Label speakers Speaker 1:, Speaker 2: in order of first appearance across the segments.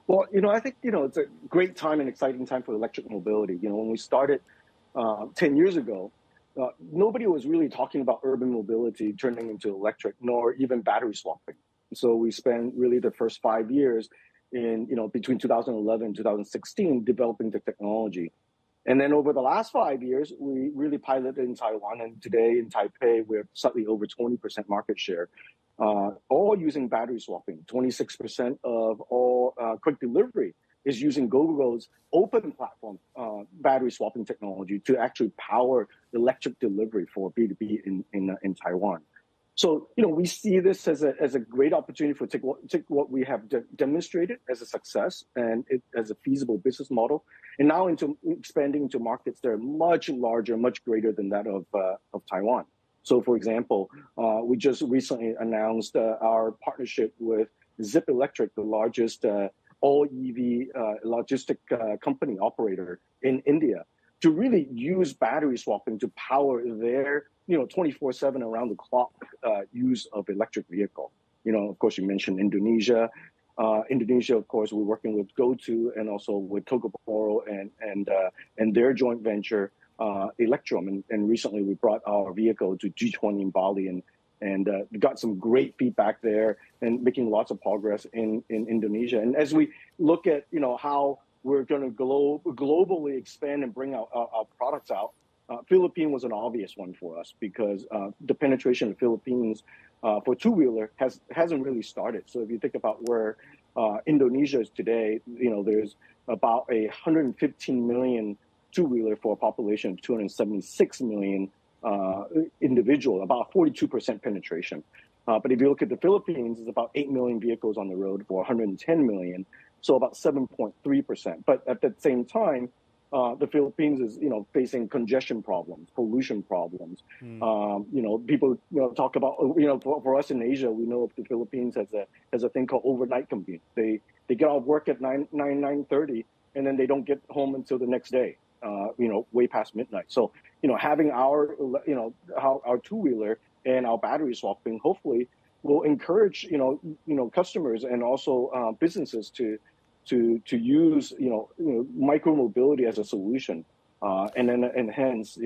Speaker 1: Well, I think, it's a great time and exciting time for electric mobility. When we started 10 years ago, nobody was really talking about urban mobility turning into electric, nor even battery swapping. So we spent really the first 5 years between 2011 and 2016 developing the technology. And then over the last 5 years, we really piloted in Taiwan. And today in Taipei, we're slightly over 20% market share, all using battery swapping. 26% of all quick delivery is using Gogoro's open platform battery swapping technology to actually power electric delivery for B2B in Taiwan. So, we see this as a great opportunity for take what we have demonstrated as a success and as a feasible business model, and now into expanding into markets that are much larger, much greater than that of Taiwan. So, for example, we just recently announced our partnership with Zip Electric, the largest all EV logistic company operator in India, to really use battery swapping to power their 24/7 around the clock use of electric vehicle. Of course, you mentioned Indonesia. Indonesia, of course, we're working with GoTo and also with Gogoro and their joint venture Electrum. And recently we brought our vehicle to G20 in Bali and got some great feedback there and making lots of progress in Indonesia. And as we look at how we're going to globally expand and bring our products out, Philippines was an obvious one for us because the penetration of Philippines for two-wheeler hasn't really started. So if you think about where Indonesia is today, there's about 115 million two-wheeler for a population of 276 million individual, about 42% penetration. But if you look at the Philippines, it's about 8 million vehicles on the road for 110 million, so about 7.3%. But at the same time, the Philippines is, facing congestion problems, pollution problems. People talk about, for us in Asia, we know the Philippines has a thing called overnight commute. They get off work at 9:30, and then they don't get home until the next day, way past midnight. So, having our two-wheeler and our battery swapping hopefully will encourage, customers and also businesses to use, micro mobility as a solution, and hence,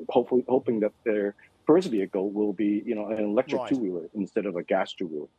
Speaker 1: hopefully hoping that their first vehicle will be, an electric two-wheeler instead of a gas two-wheeler.